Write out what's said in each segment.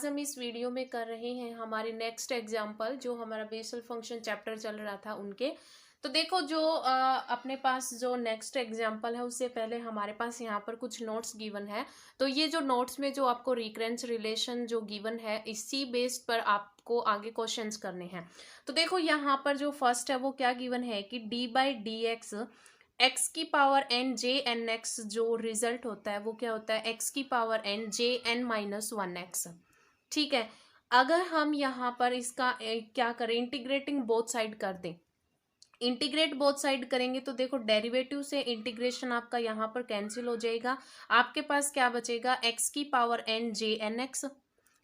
आज हम इस वीडियो में कर रहे हैं हमारे नेक्स्ट एग्जाम्पल, जो हमारा बेसल फंक्शन चैप्टर चल रहा था उनके। तो देखो, जो अपने पास जो नेक्स्ट एग्जाम्पल है उससे पहले हमारे पास यहाँ पर कुछ नोट्स गिवन है। तो ये जो नोट्स में जो आपको रिकरेंस रिलेशन जो गिवन है, इसी बेस्ड पर आपको आगे क्वेश्चंस करने हैं। तो देखो, यहाँ पर जो फर्स्ट है वो क्या गिवन है कि d by d x x की पावर एन जे एन एक्स, जो रिजल्ट होता है वो क्या होता है, एक्स की पावर एन जे एन माइनस वन एक्स। ठीक है, अगर हम यहाँ पर इसका क्या करें, इंटीग्रेटिंग बोथ साइड कर दें। इंटीग्रेट बोथ साइड करेंगे तो देखो, डेरिवेटिव से इंटीग्रेशन आपका यहाँ पर कैंसिल हो जाएगा। आपके पास क्या बचेगा, एक्स की power n J n x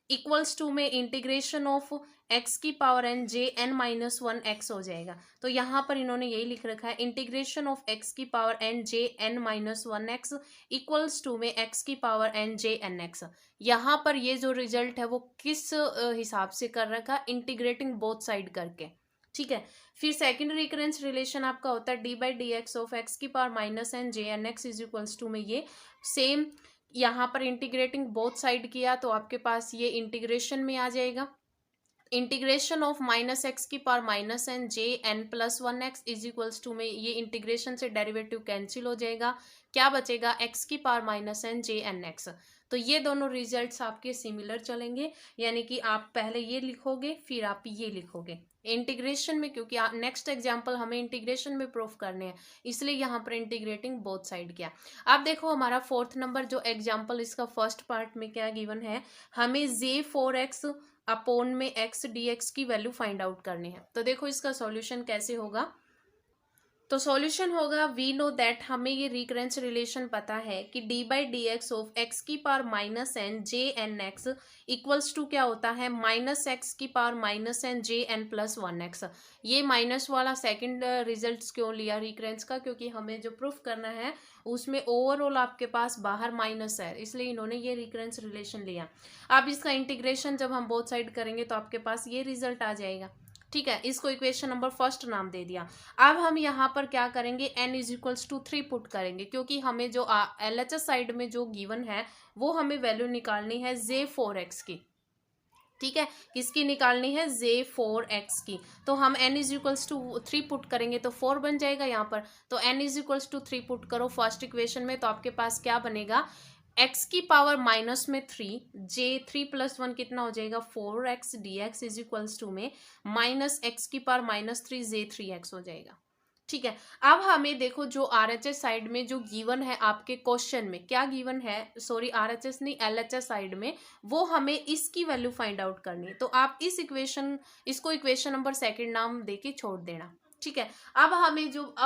equals to में इंटीग्रेशन ऑफ एक्स की पावर एन जे एन माइनस वन एक्स हो जाएगा। तो यहाँ पर इन्होंने यही लिख रखा है, इंटीग्रेशन ऑफ एक्स की power n J n minus one x equals to में एक्स की पावर एन जे एन एक्स। यहाँ पर ये जो रिजल्ट है वो किस हिसाब से कर रखा, इंटीग्रेटिंग बोथ साइड करके। ठीक है, फिर सेकंड रिकरेंस रिलेशन आपका होता है d by d x of x की power minus n J n x is equals to में ये सेम यहाँ पर इंटीग्रेटिंग बोथ साइड किया तो आपके पास ये इंटीग्रेशन में आ जाएगा। इंटीग्रेशन ऑफ माइनस एक्स की power minus n J n plus one x is equals to में ये इंटीग्रेशन से डेरिवेटिव कैंसिल हो जाएगा। क्या बचेगा, एक्स की पावर माइनस एन जे एन एक्स। तो ये दोनों रिजल्ट्स आपके सिमिलर चलेंगे, यानी कि आप पहले ये लिखोगे फिर आप ये लिखोगे इंटीग्रेशन में, क्योंकि नेक्स्ट एग्जाम्पल हमें इंटीग्रेशन में प्रूफ करने हैं, इसलिए यहाँ पर इंटीग्रेटिंग बोथ साइड किया। अब देखो, हमारा फोर्थ नंबर जो एग्जाम्पल, इसका फर्स्ट पार्ट में क्या गिवन है, हमें जे फोर एक्स अपोन में एक्स डी एक्स की वैल्यू फाइंड आउट करनी है। तो देखो, इसका सॉल्यूशन कैसे होगा। तो सॉल्यूशन होगा, वी नो दैट, हमें ये रिकरेंस रिलेशन पता है कि d by d x of x की power minus n J n x equals to क्या होता है, माइनस एक्स की पावर माइनस एन जे एन प्लस वन एक्स। ये माइनस वाला सेकंड रिजल्ट क्यों लिया रिकरेंस का, क्योंकि हमें जो प्रूफ करना है उसमें ओवरऑल आपके पास बाहर माइनस है, इसलिए इन्होंने ये रिकरेंस रिलेशन लिया। अब इसका इंटीग्रेशन जब हम बोथ साइड करेंगे तो आपके पास ये रिजल्ट आ जाएगा। ठीक है, इसको इक्वेशन नंबर फर्स्ट नाम दे दिया। अब हम यहाँ पर क्या करेंगे, n is equals to 3 put करेंगे, क्योंकि हमें जो LHS साइड में जो गिवन है वो हमें वैल्यू निकालनी है जे फोर एक्स की। ठीक है, किसकी निकालनी है, जे फोर एक्स की। तो हम n is equals to 3 put करेंगे तो 4 बन जाएगा यहाँ पर। तो n is equals to 3 put करो फर्स्ट इक्वेशन में, तो आपके पास क्या बनेगा, एक्स की पावर माइनस में 3 जे 3 प्लस वन कितना हो जाएगा, 4x d x is equals to में माइनस एक्स की पावर माइनस 3 जे 3x हो जाएगा। ठीक है, अब हमें देखो, जो RHS साइड में जो गिवन है आपके क्वेश्चन में क्या गिवन है, सॉरी RHS नहीं LHS साइड में, वो हमें इसकी वैल्यू फाइंड आउट करनी है। तो आप इसको इक्वेशन नंबर सेकंड नाम देके छोड़ देना। ठीक है, अब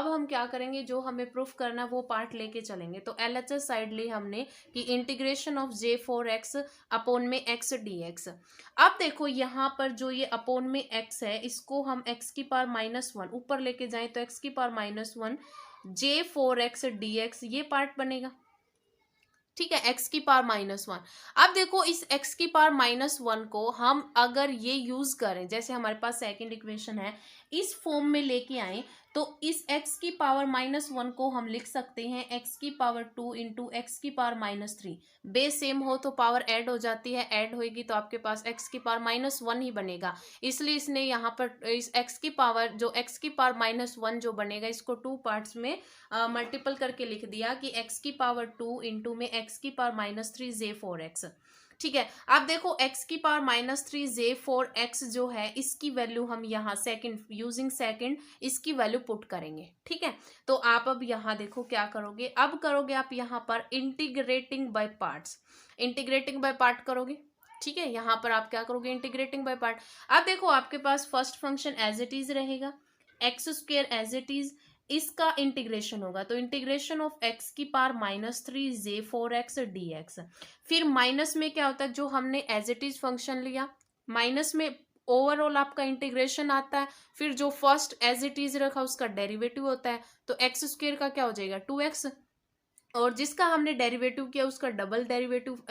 हम क्या करेंगे, जो हमें प्रूफ करना है वो पार्ट लेके चलेंगे। तो LHS साइड ली हमने कि integration of J four x upon में एक्स डी एक्स। अब देखो, यहाँ पर जो ये अपोन में x है, इसको हम x की पावर माइनस वन ऊपर लेके जाएं तो x की पावर माइनस वन जे फोर एक्स डी एक्स ये पार्ट बनेगा। ठीक है, x की पावर माइनस वन। अब देखो, इस x की पावर माइनस वन को हम अगर ये यूज करें, जैसे हमारे पास सेकंड इक्वेशन है, इस फॉर्म में लेके आए तो इस x की पावर माइनस वन को हम लिख सकते हैं x की पावर टू इंटू एक्स की power minus three. Base same हो तो पावर ऐड हो जाती है, ऐड होगी तो आपके पास x की पावर माइनस वन ही बनेगा। इसलिए इसने यहाँ पर इस x की पावर माइनस वन जो बनेगा, इसको टू पार्ट्स में मल्टीपल करके लिख दिया कि x की पावर टू इंटू में एक्स की power minus three j four x. ठीक है, अब देखो, x की power minus three j four x जो है, इसकी वैल्यू हम यहाँ सेकंड इसकी वैल्यू पुट करेंगे। ठीक है, तो आप अब यहाँ देखो क्या करोगे, अब करोगे आप यहाँ पर integrating by parts, integrating by part करोगे। ठीक है, यहाँ पर आप क्या करोगे, इंटीग्रेटिंग बाय पार्ट। अब देखो, आपके पास first function as it is रहेगा, x square as it is, इसका इंटीग्रेशन होगा तो इंटीग्रेशन ऑफ एक्स की power minus three j four x d x. फिर माइनस में क्या होता है, जो हमने एज इट इज फंक्शन लिया, माइनस में ओवरऑल आपका इंटीग्रेशन आता है, फिर जो फर्स्ट एज इट इज रखा उसका डेरिवेटिव होता है, तो एक्स स्क्वेयर का क्या हो जाएगा 2x, और जिसका हमने डेरिवेटिव किया उसका डबल डेरिवेटिव,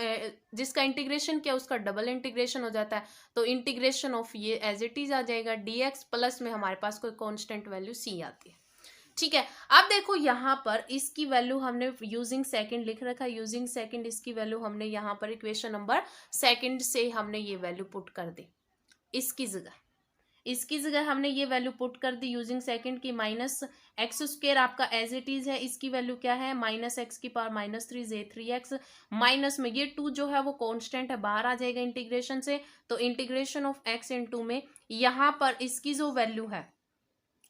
जिसका इंटीग्रेशन किया उसका डबल इंटीग्रेशन हो जाता है। तो इंटीग्रेशन ऑफ ये एज इट इज आ जाएगा dx, प्लस में हमारे पास कोई कांस्टेंट वैल्यू c आती है। ठीक है। अब देखो यहाँ पर इसकी वैल्यू हमने यूजिंग सेकंड लिख रखा है, यूजिंग सेकंड इसकी वैल्यू हमने यहाँ पर इक्वेशन नंबर सेकंड से हमने ये वैल्यू पुट कर दी। इसकी जगह हमने ये वैल्यू पुट कर दी यूजिंग सेकंड की माइनस एक्स स्क्वायर आपका एज इट इज है, इसकी वैल्यू क्या है माइनस एक्स की power minus 3 J 3x minus में ये 2 जो है वो कांस्टेंट है, बाहर आ जाएगा इंटीग्रेशन से, तो इंटीग्रेशन ऑफ x इन 2 में यहाँ पर इसकी जो वैल्यू है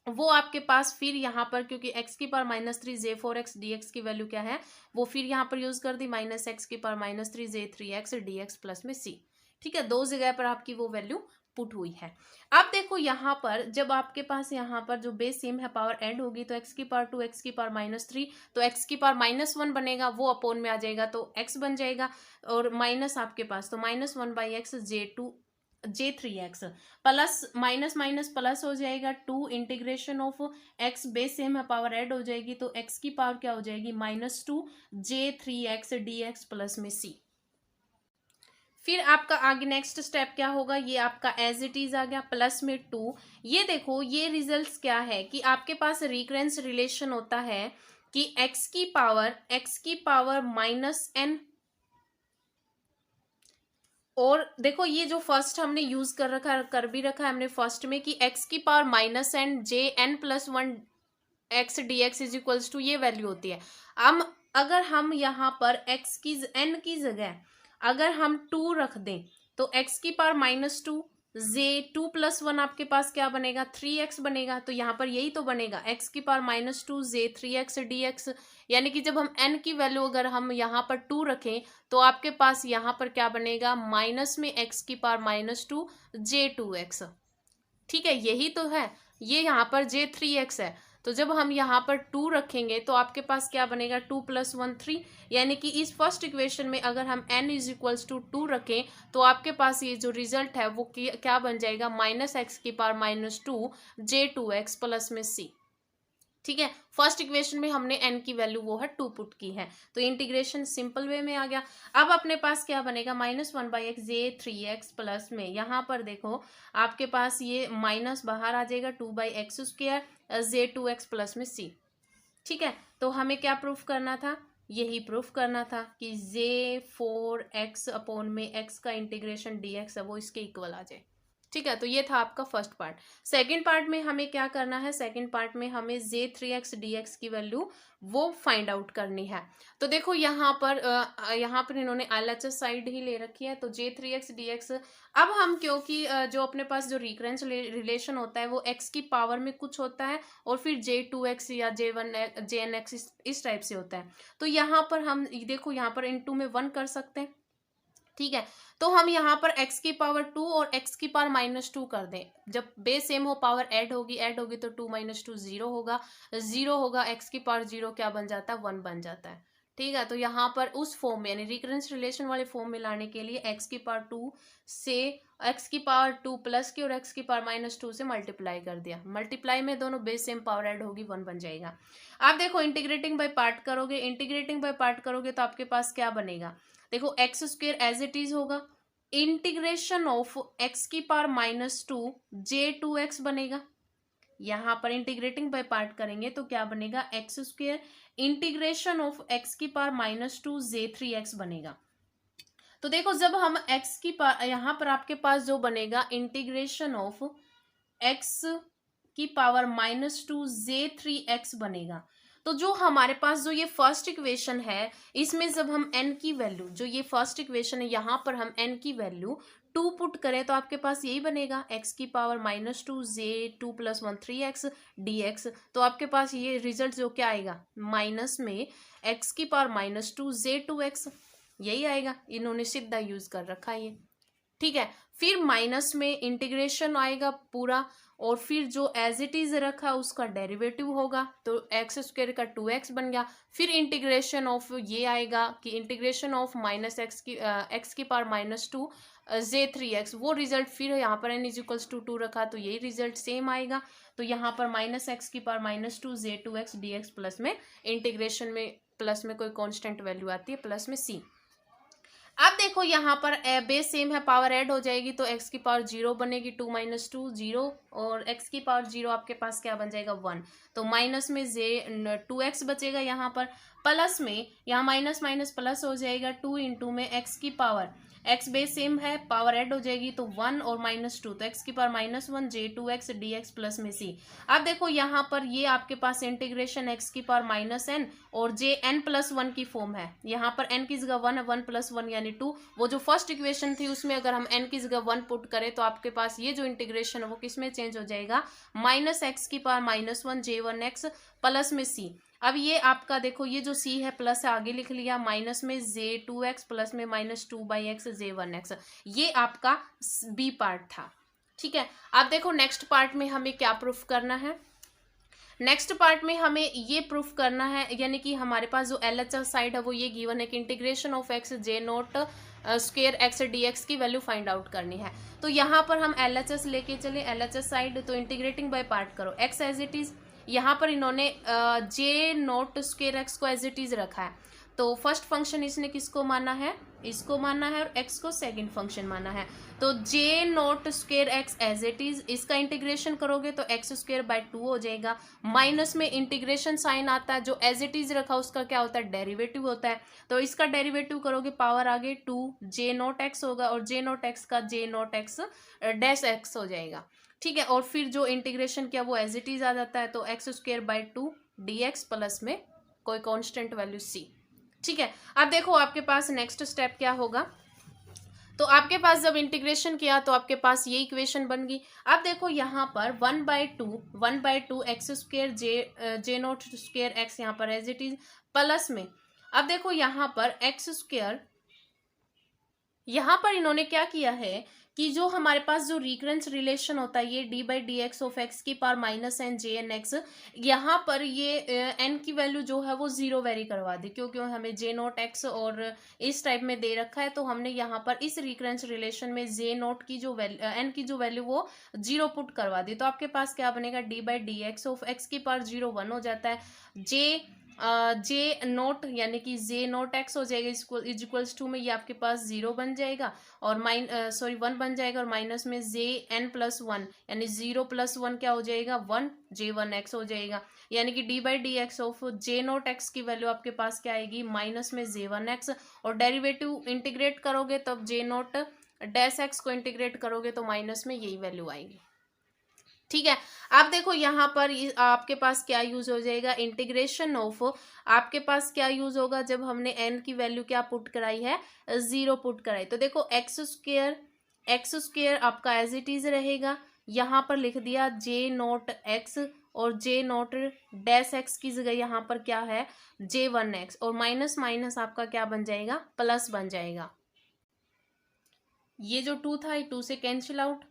वो आपके पास फिर यहाँ पर क्योंकि x की पावर माइनस 3 जे 4x dx की वैल्यू क्या है वो फिर यहाँ पर यूज कर दी माइनस एक्स की power minus 3 J 3x dx plus में c। ठीक है, दो जगह पर आपकी वो वैल्यू पुट हुई है। अब देखो यहाँ पर जब आपके पास यहाँ पर जो बेस सेम है पावर ऐड होगी तो x की पावर 2 x की पावर माइनस 3 तो x की पावर माइनस 1 बनेगा, वो अपोन में आ जाएगा तो x बन जाएगा, और माइनस आपके पास तो minus 1/x J3x plus minus minus plus हो जाएगा 2 integration of x base same है पावर ऐड हो जाएगी तो x की पावर क्या हो जाएगी -2 J3x dx प्लस में c। फिर आपका आगे नेक्स्ट स्टेप क्या होगा, ये आपका एज इट इज आ गया प्लस में 2। ये देखो ये रिजल्ट्स क्या है कि आपके पास रिकरेंस रिलेशन होता है कि x की पावर -n, और देखो ये जो फर्स्ट हमने यूज कर भी रखा है हमने फर्स्ट में कि x की power -n Jn+1 x dx is equals to ये वैल्यू होती है। अब अगर हम यहाँ पर x की n की जगह अगर हम 2 रख दें तो x की पावर -2 J2+1 आपके पास क्या बनेगा 3x बनेगा, तो यहाँ पर यही तो बनेगा x की पावर -2 J3x dx, यानी कि जब हम n की वैल्यू अगर हम यहाँ पर 2 रखें तो आपके पास यहाँ पर क्या बनेगा माइनस में x की पावर -2 J2x। ठीक है, यही तो है, ये यहाँ पर J3x है, तो जब हम यहाँ पर 2 रखेंगे तो आपके पास क्या बनेगा 2 + 1 3, यानी कि इस फर्स्ट इक्वेशन में अगर हम n इज इक्वल्स टू 2 रखें तो आपके पास ये जो रिजल्ट है वो क्या बन जाएगा -x की पावर -2 J2x प्लस में c। ठीक है, फर्स्ट इक्वेशन में हमने n की वैल्यू वो है 2 पुट की है, तो इंटीग्रेशन सिंपल वे में आ गया। अब अपने पास क्या बनेगा -1/x J3x प्लस में यहाँ पर देखो आपके पास ये माइनस बाहर आ जाएगा 2/x² J2x प्लस में c। ठीक है, तो हमें क्या प्रूफ करना था, यही प्रूफ करना था कि J4x अपोन में x का इंटीग्रेशन dx है वो इसके इक्वल आ जाए। ठीक है, तो ये था आपका फर्स्ट पार्ट। सेकंड पार्ट में हमें क्या करना है, सेकंड पार्ट में हमें J3x dx की वैल्यू वो फाइंड आउट करनी है। तो देखो यहाँ पर इन्होंने LHS साइड ही ले रखी है, तो J3x dx अब हम क्योंकि जो अपने पास जो रिकरेंस रिलेशन होता है वो x की पावर में कुछ होता है और फिर J2x या Jnx इस टाइप से होता है, तो यहाँ पर हम देखो यहाँ पर इनटू में 1 कर सकते हैं। ठीक है, तो हम यहाँ पर x की पावर 2 और x की पावर -2 कर दें, जब बेस सेम हो पावर ऐड होगी तो 2 - 2 0 होगा x की पावर 0 क्या बन जाता है 1 बन जाता है। ठीक है, तो यहाँ पर उस फॉर्म में यानी रिकरेंस रिलेशन वाले फॉर्म में लाने के लिए x की पावर 2 से x की पावर 2 प्लस की और x की पावर -2 से मल्टीप्लाई कर दिया, मल्टीप्लाई में दोनों बेस सेम पावर ऐड होगी 1 बन जाएगा। आप देखो इंटीग्रेटिंग बाय पार्ट करोगे तो आपके पास क्या बनेगा, देखो x² एज इट इज होगा, इंटीग्रेशन ऑफ x की पावर -2 J2x बनेगा। यहाँ पर इंटीग्रेटिंग बाय पार्ट करेंगे तो क्या बनेगा x² इंटीग्रेशन ऑफ x की पावर -2 J3x बनेगा। तो देखो जब हम x की पावर यहाँ पर आपके पास जो बनेगा इंटीग्रेशन ऑफ x की पावर -2 J3x बनेगा, तो जो हमारे पास जो ये फर्स्ट इक्वेशन है इसमें जब हम n की वैल्यू जो ये फर्स्ट इक्वेशन है यहाँ पर हम n की वैल्यू 2 पुट करें तो आपके पास यही बनेगा x की पावर -2 J2 + 1 3x dx, तो आपके पास ये रिजल्ट जो क्या आएगा माइनस में x की पावर -2 J2x यही आएगा, इन्होंने सीधा यूज कर रखा है ये। ठीक है, फिर माइनस में इंटीग्रेशन आएगा पूरा और फिर जो एज इट इज रखा उसका डेरिवेटिव होगा तो x² का 2x बन गया, फिर इंटीग्रेशन ऑफ ये आएगा कि इंटीग्रेशन ऑफ x की पावर -2 J3x वो रिजल्ट फिर यहाँ पर n = 2 रखा तो यही रिजल्ट सेम आएगा, तो यहाँ पर -x की पावर -2 J2x dx प्लस में इंटीग्रेशन में प्लस में कोई कांस्टेंट वैल्यू आती है प्लस में c। अब देखो यहाँ पर बेस सेम है, पावर ऐड हो जाएगी तो x की पावर 0 बनेगी, 2 - 2 0, और x की पावर 0 आपके पास क्या बन जाएगा 1। तो माइनस में 2x बचेगा यहाँ पर, प्लस में यहाँ माइनस माइनस प्लस हो जाएगा 2 इंटू में x की पावर, x बेस सेम है, पावर ऐड हो जाएगी तो 1 और -2, तो x की पावर -1 j2x dx प्लस में c। अब देखो यहाँ पर ये आपके पास इंटीग्रेशन x की पावर -n और jn+1 की फॉर्म है। यहाँ पर n की जगह 1 है, 1 + 1 यानी 2। वो जो फर्स्ट इक्वेशन थी उसमें अगर हम n की जगह 1 पुट करें तो आपके पास ये जो इंटीग्रेशन है वो किस में चेंज हो जाएगा, -x की पावर -1 j1x प्लस में c। अब ये आपका देखो ये जो c है प्लस है, आगे लिख लिया, माइनस में j2x प्लस में -2/x j1x। ये आपका b पार्ट था। ठीक है, अब देखो नेक्स्ट पार्ट में हमें क्या प्रूफ करना है। नेक्स्ट पार्ट में हमें ये प्रूफ करना है, यानी कि हमारे पास जो LHS साइड है वो ये गिवन है कि integration of x j0 square x dx की वैल्यू फाइंड आउट करनी है। तो यहाँ पर हम LHS लेके चले, LHS साइड, तो इंटीग्रेटिंग बाय पार्ट करो, x एज इट इज, यहाँ पर इन्होंने j0 स्क्वायर x को एज इट इज रखा है। तो फर्स्ट फंक्शन इसने किसको माना है, इसको माना है, और x को सेकंड फंक्शन माना है। तो j0 square x as it is, इसका इंटीग्रेशन करोगे तो x²/2 हो जाएगा। माइनस में इंटीग्रेशन साइन आता है, जो एज इट इज रखा उसका क्या होता है, डेरिवेटिव होता है। तो इसका डेरिवेटिव करोगे पावर आगे 2 j0x होगा, और j0x का j0x डैश x हो जाएगा। ठीक है, और फिर जो इंटीग्रेशन किया वो एज इट इज आ जाता है, तो x²/2 dx प्लस में कोई कांस्टेंट वैल्यू c। ठीक है, अब देखो आपके पास नेक्स्ट स्टेप क्या होगा। तो आपके पास जब इंटीग्रेशन किया तो आपके पास ये इक्वेशन बन गई। अब देखो यहाँ पर 1/2 x² j0 स्क्वायर x यहाँ पर एज इट इज प्लस में, अब देखो यहाँ पर x², यहाँ पर इन्होंने क्या किया है कि जो हमारे पास जो रिकरेंस रिलेशन होता है ये d/dx ऑफ x की पावर -n jnx, यहाँ पर ये n की वैल्यू जो है वो 0 वेरी करवा दी, क्योंकि हमें j0x और इस टाइप में दे रखा है। तो हमने यहाँ पर इस रिकरेंस रिलेशन में j0 की जो वैल्यू n की जो वैल्यू वो 0 पुट करवा दी। तो आपके पास क्या बनेगा, d/dx ऑफ x की पावर 0 1 हो जाता है, j0 यानी कि j0x हो जाएगा इक्वल्स टू में ये आपके पास 0 बन जाएगा, और 1 बन जाएगा, और माइनस में jn+1 यानी 0 + 1 क्या हो जाएगा 1 j1x हो जाएगा। यानी कि d/dx ऑफ j0x की वैल्यू आपके पास क्या आएगी, माइनस में j1x, और डेरिवेटिव इंटीग्रेट करोगे तब j0 डैश x को इंटीग्रेट करोगे तो माइनस में यही वैल्यू आएगी। ठीक है, अब देखो यहाँ पर आपके पास क्या यूज हो जाएगा, इंटीग्रेशन ऑफ, आपके पास क्या यूज होगा जब हमने n की वैल्यू क्या पुट कराई है, 0 पुट कराई। तो देखो x² आपका एज इट इज रहेगा, यहाँ पर लिख दिया j0x, और j0 डैश x की जगह यहाँ पर क्या है j1x, और माइनस माइनस आपका क्या बन जाएगा, प्लस बन जाएगा। ये जो 2 था ये 2 से cancel out,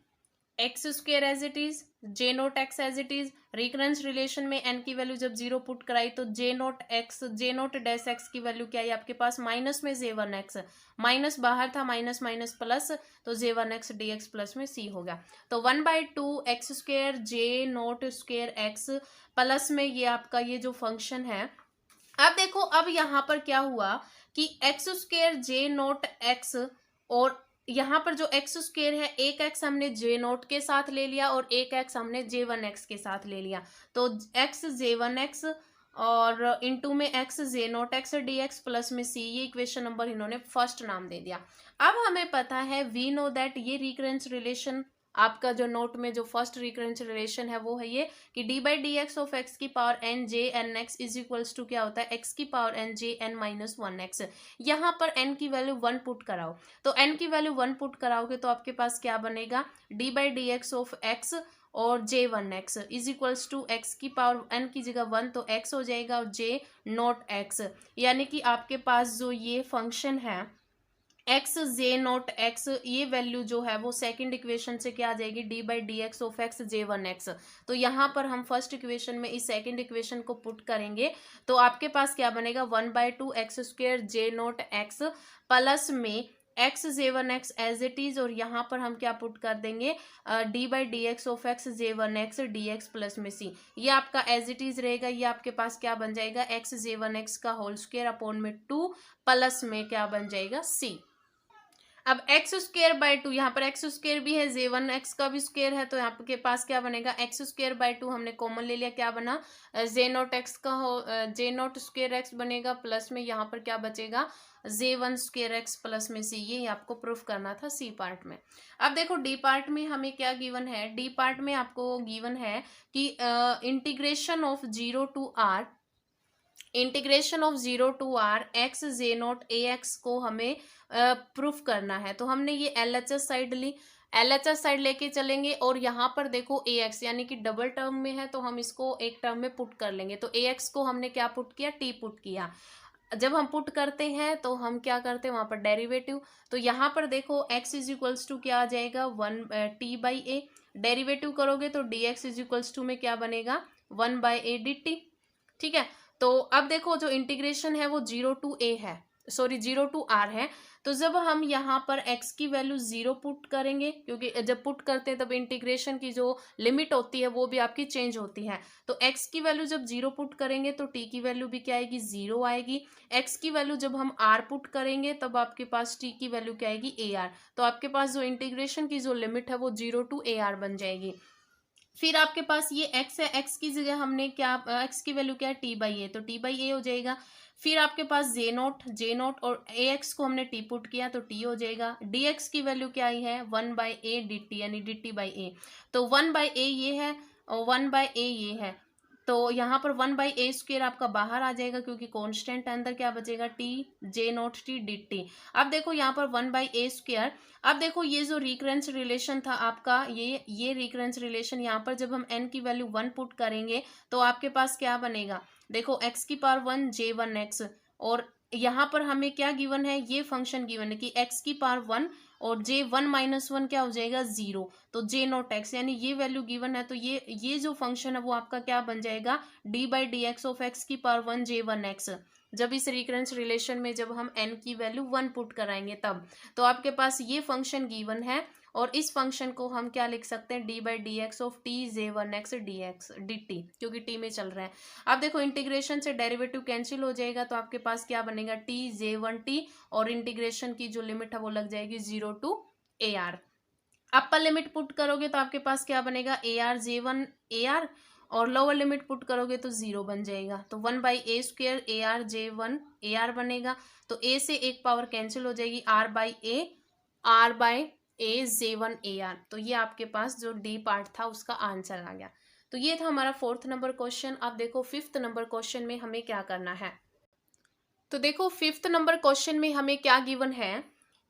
x² as it is, j0x as it is, recurrence relation में n की वैल्यू जब 0 पुट कराई तो j0 डैश x की वैल्यू क्या है आपके पास, माइनस में j1x, माइनस बाहर था, माइनस माइनस प्लस, तो j1x dx प्लस में c हो गया। तो 1/2 x² j0 square x plus में ये आपका ये जो फंक्शन है। अब देखो अब यहाँ पर क्या हुआ कि x² j0x, और यहाँ पर जो x² है एक x हमने j0 के साथ ले लिया और एक x हमने j1x के साथ ले लिया, तो x j1x और इंटू में x j0x dx प्लस में c, ये इक्वेशन नंबर इन्होंने फर्स्ट नाम दे दिया। अब हमें पता है वी नो दैट ये रिकरेंस रिलेशन आपका जो नोट में जो फर्स्ट रिकरेंस रिलेशन है वो है ये कि d/dx ऑफ x की power n j n x is equals to क्या होता है, x की पावर n j n-1x। यहाँ पर n की वैल्यू 1 पुट कराओ, तो n की वैल्यू 1 पुट कराओगे तो आपके पास क्या बनेगा, d/dx ऑफ x और j1x is equals to x की पावर n की जगह 1 तो x हो जाएगा, और j0x, यानी कि आपके पास जो ये फंक्शन है x j0x, ये वैल्यू जो है वो सेकंड इक्वेशन से क्या आ जाएगी, d/dx ऑफ x j1x। तो यहाँ पर हम फर्स्ट इक्वेशन में इस सेकंड इक्वेशन को पुट करेंगे तो आपके पास क्या बनेगा, 1/2 x² j0x प्लस में x j1x as it is, और यहाँ पर हम क्या पुट कर देंगे, d/dx of x j1x dx plus में c, ये आपका एज इट इज रहेगा। ये आपके पास क्या बन जाएगा, x j1x का होल स्क्वायर अपॉन में 2 प्लस में क्या बन जाएगा c। अब एक्स स्क्र बाय टू, यहाँ पर एक्स स्क्र भी है, J1 एक्स का भी स्क्र है, तो यहाँ के पास क्या बनेगा, एक्स स्क्र बाय टू हमने कॉमन ले लिया, क्या बना, J0 एक्स का हो, J0 स्क्र एक्स बनेगा, प्लस में यहाँ पर क्या बचेगा, J1 स्क्र एक्स प्लस में सी। ये आपको प्रूफ करना था सी पार्ट में। अब देखो डी पार्ट में हमें क्या गिवन है, डी पार्ट में आपको गिवन है कि integration of 0 to r, integration of 0 to r x J0 ax को हमें प्रूफ करना है। तो हमने ये LHS साइड ली, LHS साइड लेके चलेंगे और यहाँ पर देखो ax यानी कि डबल टर्म में है, तो हम इसको एक टर्म में पुट कर लेंगे। तो ax को हमने क्या पुट किया, t पुट किया। जब हम पुट करते हैं तो हम क्या करते हैं, वहां पर डेरिवेटिव, तो यहाँ पर देखो x इज इक्वल्स टू क्या आ जाएगा, 1t/a, डेरिवेटिव करोगे तो dx इज इक्वल्स टू में क्या बनेगा, 1/a dt। ठीक है, तो अब देखो जो इंटीग्रेशन है वो 0 टू a है, सॉरी 0 टू r है। तो जब हम यहाँ पर x की वैल्यू 0 पुट करेंगे, क्योंकि जब पुट करते हैं तब इंटीग्रेशन की जो लिमिट होती है वो भी आपकी चेंज होती है, तो x की वैल्यू जब 0 पुट करेंगे तो t की वैल्यू भी क्या आएगी, 0 आएगी। x की वैल्यू जब हम r पुट करेंगे तब आपके पास t की वैल्यू क्या आएगी, ar। तो आपके पास जो इंटीग्रेशन की जो लिमिट है वो 0 टू ar बन जाएगी। फिर आपके पास ये x है, x की जगह हमने क्या, x की वैल्यू क्या है, t/a, तो t/a हो जाएगा। फिर आपके पास J0 और ax को हमने t पुट किया तो t हो जाएगा। dx की वैल्यू क्या आई है, 1/a dt यानी dt/a, तो 1/a ये है और 1/a ये है, तो यहाँ पर 1/a स्क्वायर आपका बाहर आ जाएगा क्योंकि कांस्टेंट अंदर क्या बचेगा, t J0 t dt। अब देखो यहाँ पर 1/a स्क्वायर, अब देखो ये जो रिकरेंस रिलेशन था आपका, ये रिकरेंस रिलेशन, यहाँ पर जब हम n की वैल्यू 1 पुट करेंगे तो आपके पास क्या बनेगा, देखो x की पावर 1 J1x, और यहाँ पर हमें क्या गिवन है, ये फंक्शन गिवन है कि x की पावर 1 और J1 - 1 क्या हो जाएगा, 0, तो J0 x यानी ये वैल्यू गिवन है, तो ये जो फंक्शन है वो आपका क्या बन जाएगा, d/dx ऑफ x की पावर 1 J1x। जब इस रिकरेंस रिलेशन में जब हम n की वैल्यू 1 पुट कराएंगे तब, तो आपके पास ये फंक्शन गिवन है, और इस फंक्शन को हम क्या लिख सकते हैं, d/dx of t J1x dx dt, क्योंकि t में चल रहा है। अब देखो इंटीग्रेशन से डेरिवेटिव कैंसिल हो जाएगा, तो आपके पास क्या बनेगा, t J1t, और इंटीग्रेशन की जो लिमिट है वो लग जाएगी 0 to ar। Upper limit put करोगे तो आपके पास क्या बनेगा, ar J1 ar, और लोअर लिमिट पुट करोगे तो 0 बन जाएगा, तो 1/a square ar J1 ar बनेगा। तो a से एक पावर कैंसिल हो जाएगी, r/a J1 ar। तो ये आपके पास जो डी पार्ट था उसका आंसर आ गया। तो ये था हमारा 4th नंबर क्वेश्चन। अब देखो 5th नंबर क्वेश्चन में हमें क्या करना है। तो देखो 5th नंबर क्वेश्चन में हमें क्या गिवन है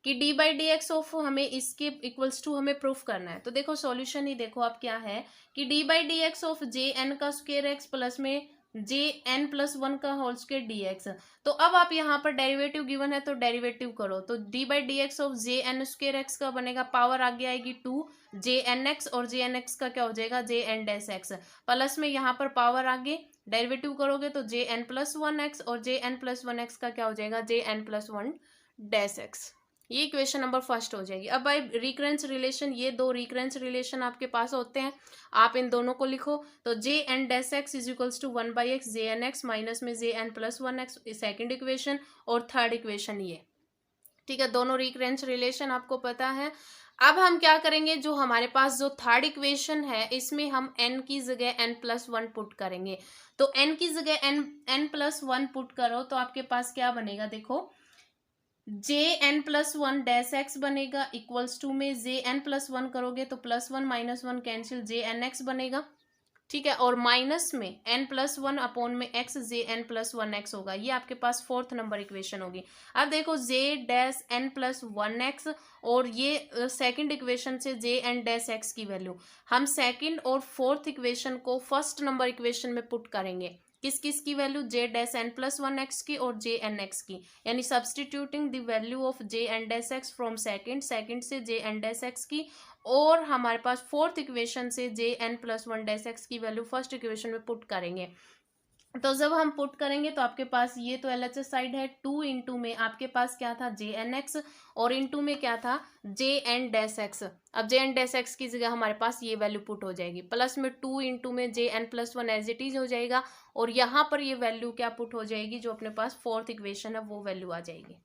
कि d/dx ऑफ हमें इसके इक्वल्स टू हमें प्रूफ करना है। तो देखो सॉल्यूशन ही देखो आप क्या है कि d/dx ऑफ jn का स्क्वायर एक्स प्लस में jn+1 का होल स्क्वायर dx। तो अब आप यहाँ पर डेरिवेटिव गिवन है तो डेरिवेटिव करो, तो d/dx of jn square x का बनेगा, पावर आगे आएगी 2 jnx, और jnx का क्या हो जाएगा, jn-x, प्लस में यहाँ पर पावर आगे डेरिवेटिव करोगे तो jn+1x, और jn+1x का क्या हो जाएगा, jn+1-x। ये इक्वेशन नंबर फर्स्ट हो जाएगी। अब भाई रिकरेंस रिलेशन, ये दो रिकरेंस रिलेशन आपके पास होते हैं, आप इन दोनों को लिखो, तो jn-x is equals to 1/x jn(x) minus में jn+1x, सेकेंड इक्वेशन, और थर्ड इक्वेशन ये, ठीक है, दोनों रिकरेंस रिलेशन आपको पता है। अब हम क्या करेंगे, जो हमारे पास जो थर्ड इक्वेशन है इसमें हम n की जगह n+1 पुट करेंगे, तो n की जगह n+1 पुट करो तो आपके पास क्या बनेगा, देखो jn+1-x बनेगा, इक्वल्स टू में jn+1 करोगे तो +1 - 1 कैंसिल, jn(x) बनेगा, ठीक है, और माइनस में n+1 अपॉन में x jn+1x होगा। ये आपके पास 4th नंबर इक्वेशन होगी। अब देखो jn+1x, और ये सेकंड इक्वेशन से jn-x की वैल्यू हम सेकंड और 4th इक्वेशन को फर्स्ट नंबर इक्वेशन में पुट करेंगे, किस किस की वैल्यू, jn+1x की और jn(x) की, यानी substituting the value of jn-x from second से jn-x की, और हमारे पास 4th इक्वेशन से jn+1-x की वैल्यू फर्स्ट इक्वेशन में पुट करेंगे। तो जब हम पुट करेंगे तो आपके पास ये तो LHS साइड है, 2 इंटू में आपके पास क्या था, jn(x), और इंटू में क्या था, jn-x। अब jn-x की जगह हमारे पास ये वैल्यू पुट हो जाएगी, प्लस में 2 इंटू में jn+1 एज इट इज हो जाएगा, और यहाँ पर ये वैल्यू क्या पुट हो जाएगी, जो अपने पास 4th इक्वेशन है वो वैल्यू आ जाएगी,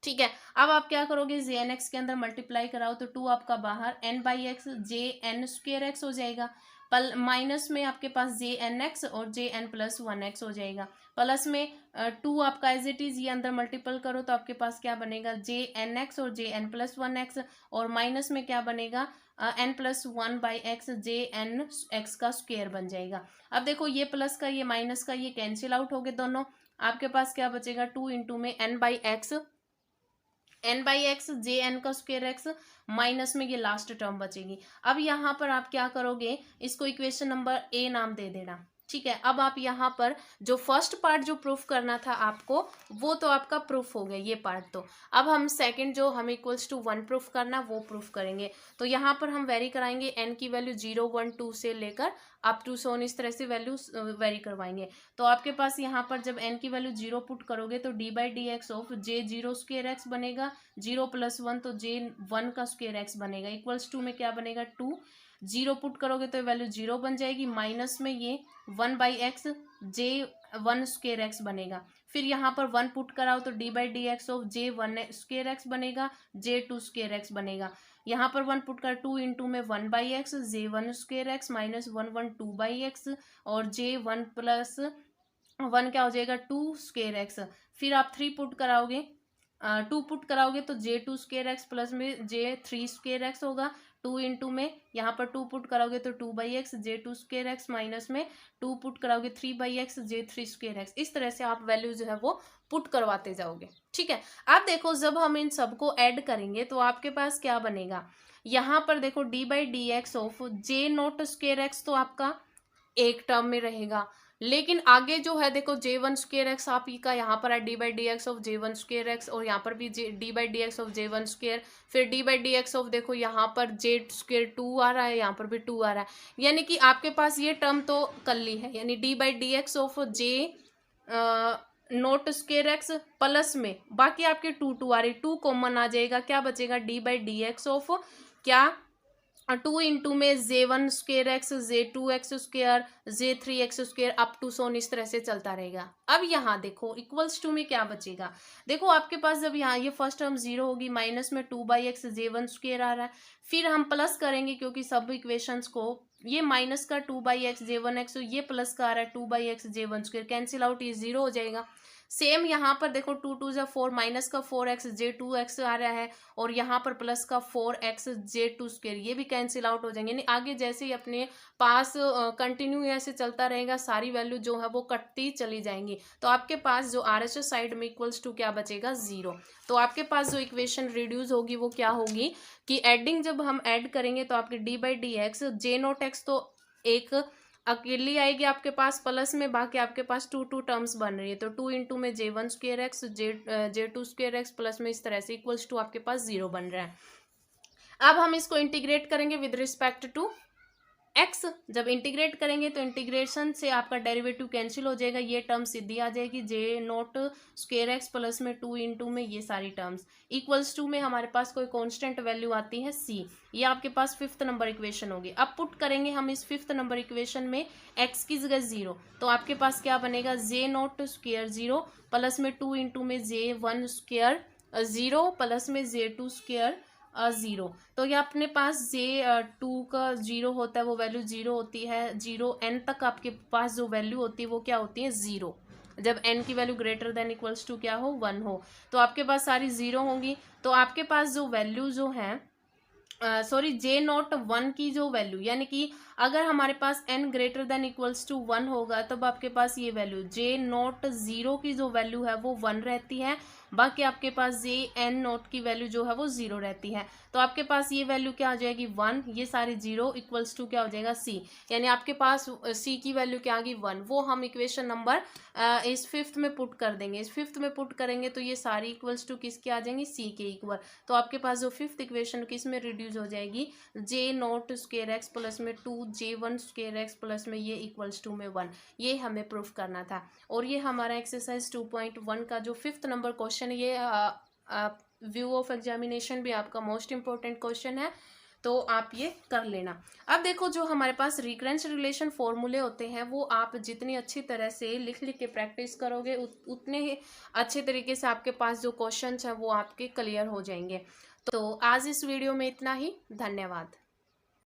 ठीक है। अब आप क्या करोगे, जे एन एक्स के अंदर मल्टीप्लाई कराओ तो 2 आपका बाहर, n by x J n square x हो जाएगा, माइनस में आपके पास जे एन एक्स और जे एन प्लस 1 एक्स हो जाएगा, प्लस में 2 आपका एज इट इज ये अंदर मल्टीपल करो तो आपके पास क्या बनेगा, जे एन एक्स और जे एन प्लस 1 एक्स, और माइनस में क्या बनेगा, n plus 1/x J n x का स्क्वेयर बन जाएगा। अब देखो ये प्लस का ये माइनस का ये कैंसिल आउट हो गए दोनों, आपके पास क्या बचेगा, 2 इंटू में n/x जे एन का स्क्वेयर एक्स, माइनस में ये लास्ट टर्म बचेगी। अब यहाँ पर आप क्या करोगे, इसको इक्वेशन नंबर ए नाम दे देना। ठीक है। अब आप यहाँ पर जो फर्स्ट पार्ट जो प्रूफ करना था आपको, वो तो आपका प्रूफ हो गया ये पार्ट। तो अब हम सेकंड जो हमें इक्वल्स टू 1 प्रूफ करना वो प्रूफ करेंगे। तो यहाँ पर हम वेरी कराएंगे, n की वैल्यू 0 1 2 से लेकर अप टू सोन, इस तरह से वैल्यू वेरी करवाएंगे। तो आपके पास यहाँ पर जब n की वैल्यू 0 पुट करोगे तो D by d x of J 0 square x बनेगा, 0 प्लस 1 तो जे 1 का स्क्वेयर एक्स बनेगा, इक्वल्स टू में क्या बनेगा 2, 0 पुट करोगे तो वैल्यू 0 बन जाएगी, माइनस में ये 1/x जे 1 स्क्वेयर एक्स बनेगा। फिर यहाँ पर 1 पुट कराओ तो D by d x of j 1 square x बनेगा, जे 2 स्क्वेयर एक्स बनेगा। यहाँ पर 1 पुट कर 2 इंटू में 1/x जे 1 स्क्वेयर एक्स माइनस 1 1 2/x और जे 1 प्लस 1 क्या हो जाएगा 2 स्क्वेयर एक्स। फिर आप 3 पुट कराओगे, 2 पुट कराओगे तो जे 2 स्क्वेयर एक्स प्लस में जे 3 स्क्वेयर एक्स होगा, 2 इंटू में यहाँ पर 2 पुट कराओगे तो 2/x जे 2 स्क्वेयर एक्स माइनस में 2 पुट कराओगे 3/x जे 3 स्क्वेयर एक्स। इस तरह से आप वैल्यू जो है वो पुट करवाते जाओगे। ठीक है। अब देखो जब हम इन सबको ऐड करेंगे तो आपके पास क्या बनेगा, यहाँ पर देखो D by d x of J naught square x तो आपका एक टर्म में रहेगा, लेकिन आगे जो है देखो जे 1 स्क्वेयर एक्स आप का यहाँ पर है d by d x of j 1 square x, और यहाँ पर भी d by d x of j 1 square, फिर d by d x of देखो यहाँ पर जे स्क्वेयर 2 आ रहा है, यहाँ पर भी 2 आ रहा है, यानी कि आपके पास ये टर्म तो कल्ली है, यानी D by d x of J note square x plus में बाकी आपके 2 आ रही, 2 कॉमन आ जाएगा, क्या बचेगा d by d x of क्या 2 इंटू में j 1 square x j 2 x square j 3 x square up to soon, इस तरह से चलता रहेगा। अब यहाँ देखो इक्वल्स टू में क्या बचेगा, देखो आपके पास जब यहाँ ये फर्स्ट टर्म 0 होगी, माइनस में 2/x जे 1 स्क्वेयर आ रहा है, फिर हम प्लस करेंगे क्योंकि सब इक्वेशंस को ये माइनस का 2/x जे 1x, ये प्लस का आ रहा है 2/x जे 1 स्क्वेयर, कैंसिल आउट ये 0 हो जाएगा। सेम यहाँ पर देखो 2 2 जा 4 माइनस का 4x जे 2x आ रहा है, और यहाँ पर प्लस का 4x जे 2 स्क्वेयर, ये भी कैंसिल आउट हो जाएंगे, यानी आगे जैसे ही अपने पास कंटिन्यू ऐसे चलता रहेगा, सारी वैल्यू जो है वो कटती चली जाएंगी। तो आपके पास जो RHS साइड में इक्वल्स टू क्या बचेगा 0। तो आपके पास जो इक्वेशन रिड्यूस होगी वो क्या होगी कि एडिंग जब हम ऐड करेंगे तो आपके D by d x J naught x तो एक अकेली आएगी आपके पास प्लस में, बाकी आपके पास 2 टर्म्स बन रही है, तो 2 इंटू में j 1 square x j 2 square x plus में इस तरह से इक्वल्स टू आपके पास 0 बन रहा है। अब हम इसको इंटीग्रेट करेंगे विद रिस्पेक्ट टू एक्स, जब इंटीग्रेट करेंगे तो इंटीग्रेशन से आपका डेरिवेटिव कैंसिल हो जाएगा, ये टर्म सीधी आ जाएगी जे नोट स्क्वेयर एक्स प्लस में 2 इंटू में ये सारी टर्म्स इक्वल्स टू में हमारे पास कोई कांस्टेंट वैल्यू आती है सी, ये आपके पास 5th नंबर इक्वेशन होगी। अब पुट करेंगे हम इस 5th नंबर इक्वेशन में एक्स की जगह 0, तो आपके पास क्या बनेगा जे नोट स्क्वेयर 0 प्लस में 2 इंटू में जे 1 स्क्वेयर 0 प्लस में जे 2 स्क्वेयर 0। तो ये अपने पास जे 2 का 0 होता है वो वैल्यू 0 होती है, 0 n तक आपके पास जो वैल्यू होती है वो क्या होती है 0, जब n की value greater than equals to क्या हो 1 हो, तो आपके पास सारी 0 होंगी। तो आपके पास जो वैल्यू जो है सॉरी जे नॉट 1 की जो वैल्यू, यानी कि अगर हमारे पास n greater than equals to 1 होगा तब आपके पास ये वैल्यू जे नॉट 0 की जो वैल्यू है वो 1 रहती है, बाकी आपके पास जे एन नोट की वैल्यू जो है वो 0 रहती है। तो आपके पास ये वैल्यू क्या आ जाएगी 1, ये सारी 0 इक्वल्स टू क्या हो जाएगा सी, यानी आपके पास सी की वैल्यू क्या आ गई 1, वो हम इक्वेशन नंबर इस 5th में पुट कर देंगे। इस 5th में पुट करेंगे तो ये सारी इक्वल्स टू किसके आ जाएंगी सी के इक्वल। तो आपके पास जो 5th इक्वेशन किस में रिड्यूस हो जाएगी जे नोट स्क्वेयर एक्स प्लस में 2 जे 1 स्क्वेयर एक्स प्लस में ये इक्वल्स टू में 1, ये हमें प्रूफ करना था। और ये हमारा एक्सरसाइज 2.1 का जो 5th नंबर क्वेश्चन, ये व्यू ऑफ एग्जामिनेशन भी आपका मोस्ट इंपॉर्टेंट क्वेश्चन है। तो आप ये कर लेना। अब देखो जो हमारे पास रिकरेंस रिलेशन फॉर्मूले होते हैं वो आप जितनी अच्छी तरह से लिख लिख के प्रैक्टिस करोगे उतने ही अच्छे तरीके से आपके पास जो क्वेश्चंस है वो आपके क्लियर हो जाएंगे। तो आज इस वीडियो में इतना ही। धन्यवाद।